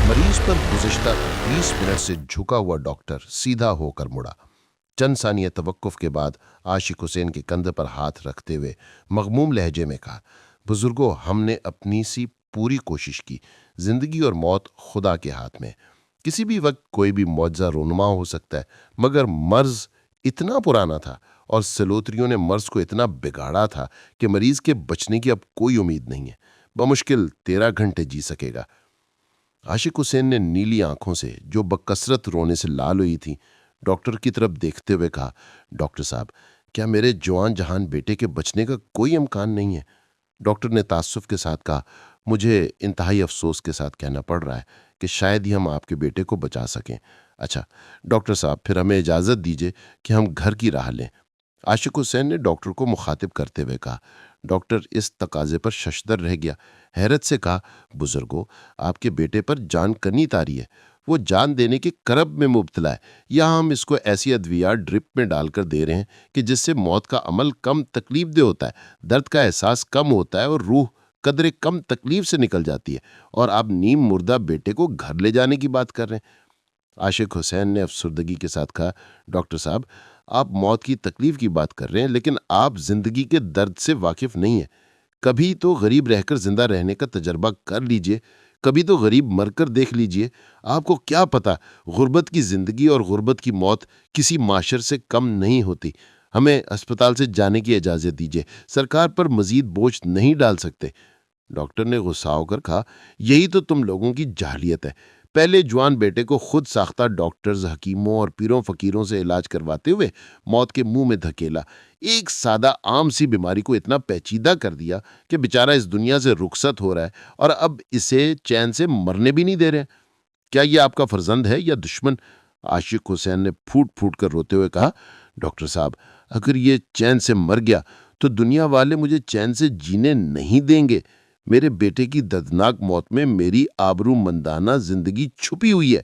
मरीज पर गुज़िश्ता 20 मिनट से झुका हुआ डॉक्टर सीधा होकर मुड़ा। चंद सानिया तवक्कुफ के बाद आशिक हुसैन के कंधे पर हाथ रखते हुए मगमूम लहजे में कहा, बुजुर्गो, हमने अपनी सी पूरी कोशिश की। जिंदगी और मौत खुदा के हाथ में। किसी भी वक्त कोई भी मुआजा रोनुमा हो सकता है, मगर मर्ज इतना पुराना था और सलोत्रियों ने मर्ज को इतना बिगाड़ा था कि मरीज के बचने की अब कोई उम्मीद नहीं है। बमुश्किल 13 घंटे जी सकेगा। आशिक हुसैन ने नीली आंखों से, जो बकसरत रोने से लाल हुई थी, डॉक्टर की तरफ देखते हुए कहा, डॉक्टर साहब, क्या मेरे जवान जहान बेटे के बचने का कोई इम्कान नहीं है? डॉक्टर ने तासुफ के साथ कहा, मुझे इंतहाई अफसोस के साथ कहना पड़ रहा है कि शायद ही हम आपके बेटे को बचा सकें। अच्छा डॉक्टर साहब, फिर हमें इजाज़त दीजिए कि हम घर की राह लें। आशिक हुसैन ने डॉक्टर को मुखातिब करते हुए कहा। डॉक्टर इस तकाजे पर शशदर रह गया। हैरत से कहा, बुजुर्गो, आपके बेटे पर जान कनी तारी है। वो जान देने के करब में मुब्तला है। यहाँ हम इसको ऐसी अद्वियात ड्रिप में डालकर दे रहे हैं कि जिससे मौत का अमल कम तकलीफ दे होता है, दर्द का एहसास कम होता है और रूह कदरे कम तकलीफ से निकल जाती है। और आप नीम मुर्दा बेटे को घर ले जाने की बात कर रहे हैं। आशिक हुसैन ने अफसुर्दगी के साथ कहा, डॉक्टर साहब, आप मौत की तकलीफ की बात कर रहे हैं, लेकिन आप जिंदगी के दर्द से वाकिफ नहीं हैं। कभी तो गरीब रहकर जिंदा रहने का तजर्बा कर लीजिए, कभी तो गरीब मरकर देख लीजिए। आपको क्या पता, गुर्बत की जिंदगी और गुर्बत की मौत किसी माशर से कम नहीं होती। हमें अस्पताल से जाने की इजाज़त दीजिए, सरकार पर मजीद बोझ नहीं डाल सकते। डॉक्टर ने गुस्सा होकर कहा, यही तो तुम लोगों की जाहलियत है। पहले जवान बेटे को खुद साख्ता डॉक्टर्स, हकीमों और पीरों फकीरों से इलाज करवाते हुए मौत के मुंह में धकेला। एक सादा आम सी बीमारी को इतना पेचीदा कर दिया कि बेचारा इस दुनिया से रुखसत हो रहा है, और अब इसे चैन से मरने भी नहीं दे रहे। क्या ये आपका फर्जंद है या दुश्मन? आशिक हुसैन ने फूट फूट कर रोते हुए कहा, डॉक्टर साहब, अगर ये चैन से मर गया तो दुनिया वाले मुझे चैन से जीने नहीं देंगे। मेरे बेटे की दर्दनाक मौत में मेरी आबरूमंदाना जिंदगी छुपी हुई है।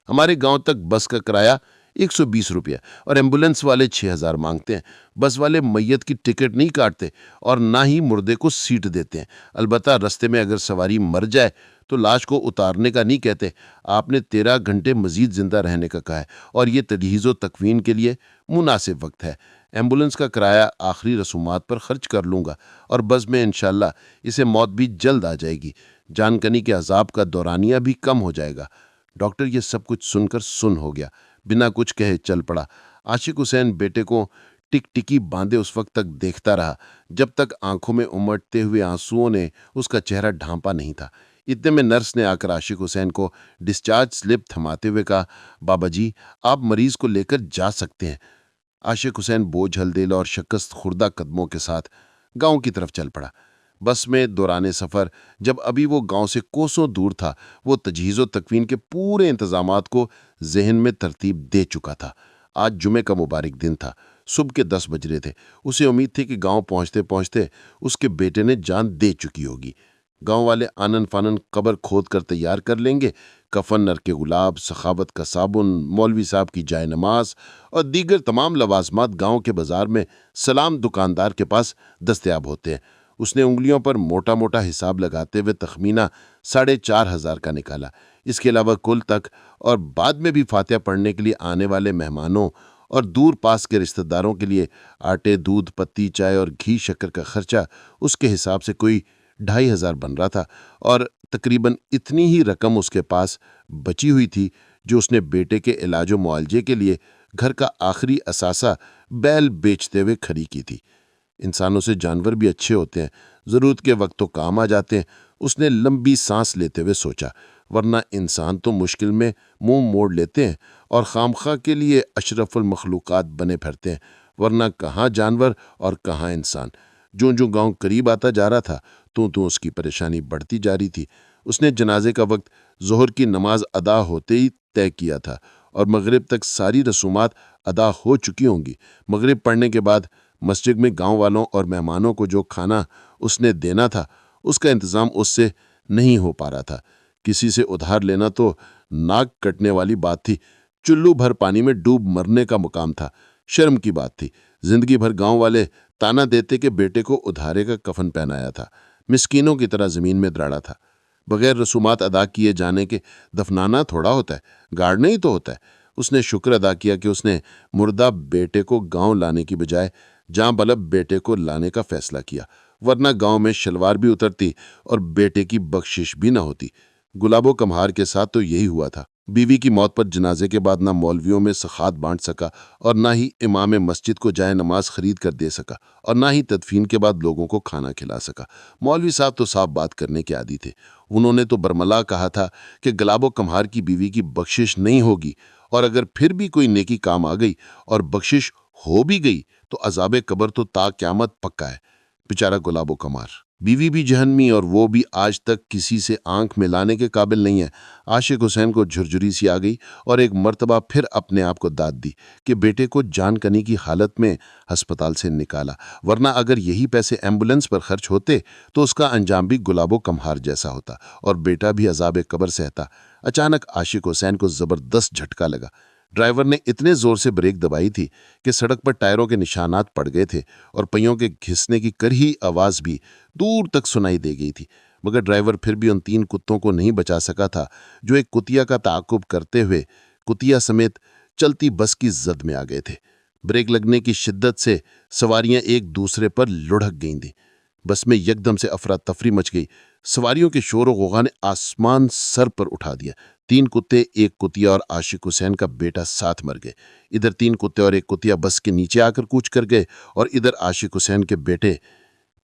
हमारे गांव तक बस का किराया 120 रुपया और एम्बुलेंस वाले 6000 मांगते हैं। बस वाले मैयत की टिकट नहीं काटते और ना ही मुर्दे को सीट देते हैं। अलबत्ता रास्ते में अगर सवारी मर जाए तो लाश को उतारने का नहीं कहते। आपने 13 घंटे मजीद जिंदा रहने का कहा है और ये तजहीज़ व तकवीन के लिए मुनासिब वक्त है। एम्बुलेंस का किराया आखिरी रसूमात पर खर्च कर लूँगा और बस में इंशाल्लाह इसे मौत भी जल्द आ जाएगी। जानकनी के अजाब का दौरानिया भी कम हो जाएगा। डॉक्टर ये सब कुछ सुनकर सुन हो गया, बिना कुछ कहे चल पड़ा। आशिक हुसैन बेटे को टिकटिकी बांधे उस वक्त तक देखता रहा जब तक आंखों में उमड़ते हुए आंसुओं ने उसका चेहरा ढांपा नहीं था। इतने में नर्स ने आकर आशिक हुसैन को डिस्चार्ज स्लिप थमाते हुए कहा, बाबा जी, आप मरीज को लेकर जा सकते हैं। आशिक हुसैन बोझ हल्देल और शिकस्त खुर्दा कदमों के साथ गांव की तरफ चल पड़ा। बस में दौराने सफ़र जब अभी वो गांव से कोसों दूर था, वो तजहीज़ व तकवीन के पूरे इंतजामात को जहन में तरतीब दे चुका था। आज जुमे का मुबारक दिन था। सुबह के 10 बज रहे थे। उसे उम्मीद थी कि गांव पहुंचते पहुंचते उसके बेटे ने जान दे चुकी होगी। गांव वाले आनन फानन कब्र खोद कर तैयार कर लेंगे। कफन, नर के गुलाब, सखावत का साबुन, मौलवी साहब की जाय नमाज और दीगर तमाम लवाजमात गांव के बाजार में सलाम दुकानदार के पास दस्तयाब होते हैं। उसने उंगलियों पर मोटा मोटा हिसाब लगाते हुए तखमीना 4500 का निकाला। इसके अलावा कुल तक और बाद में भी फातिहा पढ़ने के लिए आने वाले मेहमानों और दूर पास के रिश्तेदारों के लिए आटे, दूध, पत्ती, चाय और घी शक्कर का खर्चा उसके हिसाब से कोई 2500 बन रहा था, और तकरीबन इतनी ही रकम उसके पास बची हुई थी जो उसने बेटे के इलाजो मुआलजे के लिए घर का आखिरी असासा बैल बेचते हुए खरी की थी। इंसानों से जानवर भी अच्छे होते हैं, ज़रूरत के वक्त तो काम आ जाते हैं, उसने लंबी सांस लेते हुए सोचा, वरना इंसान तो मुश्किल में मुंह मोड़ लेते हैं और खामखा के लिए अशरफुल मखलूक़ात बने फिरते हैं, वरना कहाँ जानवर और कहाँ इंसान। जो जो गांव करीब आता जा रहा था तो उसकी परेशानी बढ़ती जा रही थी। उसने जनाजे का वक्त ज़ोहर की नमाज अदा होते ही तय किया था और मगरिब तक सारी रसूमात अदा हो चुकी होंगी। मगरिब पढ़ने के बाद मस्जिद में गांव वालों और मेहमानों को जो खाना उसने देना था उसका इंतज़ाम उससे नहीं हो पा रहा था। किसी से उधार लेना तो नाक कटने वाली बात थी। चुल्लू भर पानी में डूब मरने का मुकाम था। शर्म की बात थी। जिंदगी भर गांव वाले ताना देते कि बेटे को उधारे का कफन पहनाया था, मिस्कीनों की तरह जमीन में दराड़ा था। बगैर रसूमात अदा किए जाने के दफनाना थोड़ा होता है, गाड़ना ही तो होता है। उसने शुक्र अदा किया कि उसने मुर्दा बेटे को गांव लाने की बजाय जां बलब बेटे को लाने का फैसला किया, वरना गांव में शलवार भी उतरती और बेटे की बख्शिश भी न होती। गुलाबो कम्हार के साथ तो यही हुआ था। बीवी की मौत पर जनाजे के बाद ना मौलवियों में सखात बांट सका और ना ही इमाम मस्जिद को जाए नमाज खरीद कर दे सका और ना ही तदफीन के बाद लोगों को खाना खिला सका। मौलवी साहब तो साफ बात करने के आदी थे। उन्होंने तो बरमला कहा था कि गुलाबो कम्हार की बीवी की बख्शिश नहीं होगी, और अगर फिर भी कोई नेकी काम आ गई और बख्शिश हो भी गई तो अजाब कब्र तो ता क्यामत पक्का है। बेचारा गुलाबो कम्हार, बीवी भी जहन्मी और वो भी आज तक किसी से आंख मिलाने के काबिल नहीं है। आशिक हुसैन को झुरझुरी सी आ गई और एक मर्तबा फिर अपने आप को दाद दी कि बेटे को जान कनी की हालत में अस्पताल से निकाला, वरना अगर यही पैसे एम्बुलेंस पर खर्च होते तो उसका अंजाम भी गुलाबो कम्हार जैसा होता और बेटा भी अजाब कब्र सहता। अचानक आशिक हुसैन को जबरदस्त झटका लगा। ड्राइवर ने इतने जोर से ब्रेक दबाई थी कि सड़क पर टायरों के निशानात पड़ गए थे और पहियों के घिसने की करही आवाज भी दूर तक सुनाई दे गई थी। मगर ड्राइवर फिर भी उन 3 कुत्तों को नहीं बचा सका था जो एक कुतिया का ताकुब करते हुए कुतिया समेत चलती बस की जद में आ गए थे। ब्रेक लगने की शिद्दत से सवारियां एक दूसरे पर लुढ़क गईं थीं। बस में यकदम से अफरा तफरी मच गई। सवारियों के शोर और गुगा ने आसमान सर पर उठा दिया। 3 कुत्ते, एक कुतिया और आशिक हुसैन का बेटा साथ मर गए। इधर 3 कुत्ते और एक कुतिया बस के नीचे आकर कूच कर गए और इधर आशिक हुसैन के बेटे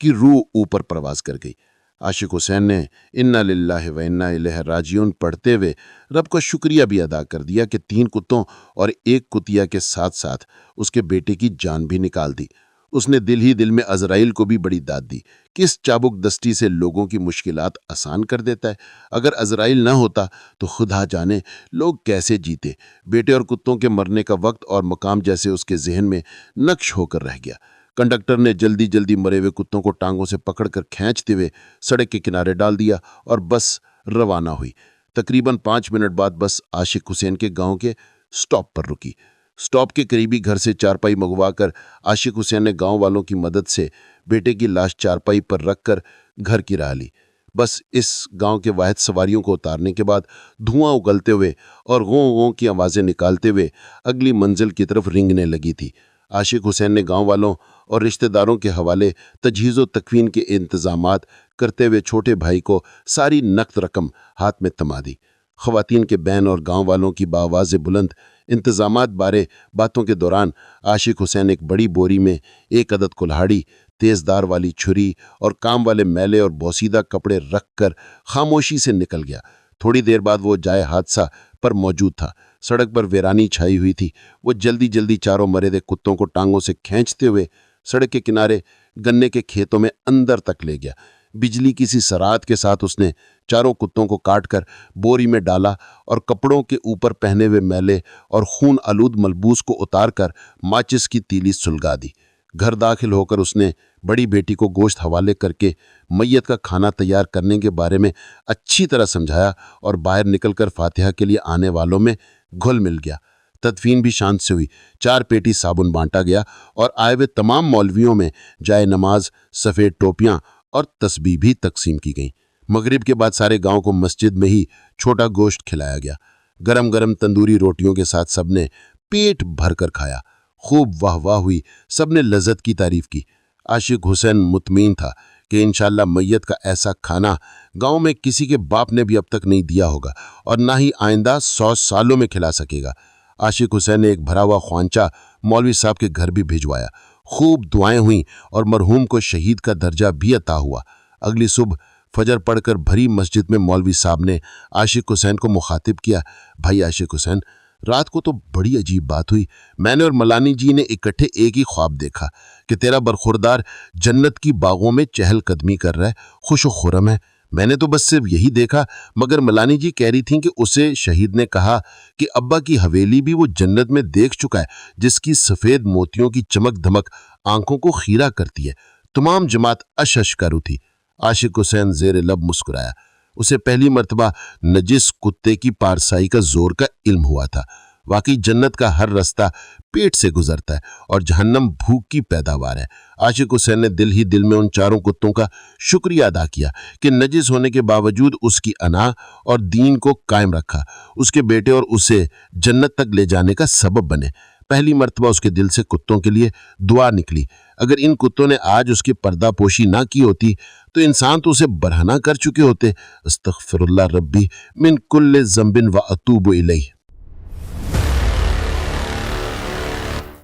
की रूह ऊपर परवाज कर गई। आशिक हुसैन ने इन्ना लिल्लाहि व इन्ना इलैहि राजिऊन पढ़ते हुए रब का शुक्रिया भी अदा कर दिया कि 3 कुत्तों और एक कुतिया के साथ साथ उसके बेटे की जान भी निकाल दी। उसने दिल ही दिल में अजराइल को भी बड़ी दाद दी। किस चाबुक दस्ती से लोगों की मुश्किलात आसान कर देता है। अगर अजराइल न होता तो खुदा जाने लोग कैसे जीते। बेटे और कुत्तों के मरने का वक्त और मकाम जैसे उसके जहन में नक्श होकर रह गया। कंडक्टर ने जल्दी जल्दी मरे हुए कुत्तों को टांगों से पकड़कर खींचते हुए सड़क के किनारे डाल दिया और बस रवाना हुई। तकरीबन 5 मिनट बाद बस आशिक हुसैन के गांव के स्टॉप पर रुकी। स्टॉप के करीबी घर से चारपाई मंगवाकर आशिक हुसैन ने गांव वालों की मदद से बेटे की लाश चारपाई पर रखकर घर की राह ली। बस इस गांव के वाहिद सवारियों को उतारने के बाद धुआं उगलते हुए और गों गों की आवाज़ें निकालते हुए अगली मंजिल की तरफ रेंगने लगी थी। आशिक हुसैन ने गांव वालों और रिश्तेदारों के हवाले तजहीज़ तकवीन के इंतजामात करते हुए छोटे भाई को सारी नकद रकम हाथ में थमा दी। ख़वातीन के बैन और गांव वालों की बावाज़ बुलंद इंतजामात बारे बातों के दौरान आशिक हुसैन एक बड़ी बोरी में एक अदद कुल्हाड़ी, तेज़दार वाली छुरी और काम वाले मैले और बोसीदा कपड़े रख कर खामोशी से निकल गया। थोड़ी देर बाद वो जाए हादसा पर मौजूद था। सड़क पर वीरानी छाई हुई थी। वो जल्दी जल्दी चारों मरे हुए कुत्तों को टांगों से खींचते हुए सड़क के किनारे गन्ने के खेतों में अंदर तक ले गया। बिजली किसी सरात के साथ उसने चारों कुत्तों को काटकर बोरी में डाला और कपड़ों के ऊपर पहने हुए मैले और खून आलूद मलबूस को उतारकर माचिस की तीली सुलगा दी। घर दाखिल होकर उसने बड़ी बेटी को गोश्त हवाले करके मैयत का खाना तैयार करने के बारे में अच्छी तरह समझाया और बाहर निकलकर फातिहा के लिए आने वालों में घुल मिल गया। तदफीन भी शांत से हुई। 4 पेटी साबुन बांटा गया और आए हुए तमाम मौलवियों में जाए नमाज, सफ़ेद टोपियां और तस्बीह भी तकसीम की गईं। मगरिब के बाद सारे गांव को मस्जिद में ही छोटा गोश्त खिलाया गया। गरम गरम तंदूरी रोटियों के साथ सबने पेट भर कर खाया। खूब वाह वाह हुई। सबने लज्जत की तारीफ की। आशिक हुसैन मुतमीन था कि इंशाअल्लाह मैयत का ऐसा खाना गांव में किसी के बाप ने भी अब तक नहीं दिया होगा और ना ही आइंदा 100 सालों में खिला सकेगा। आशिक हुसैन ने एक भरा हुआ ख्वांचा मौलवी साहब के घर भी भिजवाया। खूब दुआएं हुईं और मरहूम को शहीद का दर्जा भी अता हुआ। अगली सुबह फजर पढ़कर भरी मस्जिद में मौलवी साहब ने आशिक हुसैन को मुखातिब किया, भाई आशिक हुसैन, रात को तो बड़ी अजीब बात हुई। मैंने और मलानी जी ने इकट्ठे एक ही ख्वाब देखा कि तेरा बरखुरदार जन्नत की बागों में चहलकदमी कर रहा है, खुश व खुरम है। मैंने तो बस सिर्फ यही देखा, मगर मलानी जी कह रही थीं कि उसे शहीद ने कहा कि अब्बा की हवेली भी वो जन्नत में देख चुका है, जिसकी सफ़ेद मोतियों की चमक धमक आंखों को खीरा करती है। तमाम जमात अश कर उठी। आशिक हुसैन ज़ेर लब मुस्कुराया। उसे पहली मर्तबा नजिस कुत्ते की पारसाई का जोर का इल्म हुआ था। वाकई जन्नत का हर रास्ता پیٹ سے گزرتا ہے اور جہنم بھوک کی پیداوار ہے۔ عاشق حسین نے دل ہی دل میں ان چاروں کتوں کا شکریہ ادا کیا کہ نجس ہونے کے باوجود اس کی انا اور دین کو قائم رکھا، اس کے بیٹے اور اسے جنت تک لے جانے کا سبب بنے۔ پہلی مرتبہ اس کے دل سے کتوں کے لیے دعا نکلی۔ اگر ان کتوں نے آج اس کی پردہ پوشی نہ کی ہوتی تو انسان تو اسے برہنہ کر چکے ہوتے۔ استغفر اللہ ربی من کل ذنب و اتوب الیہ۔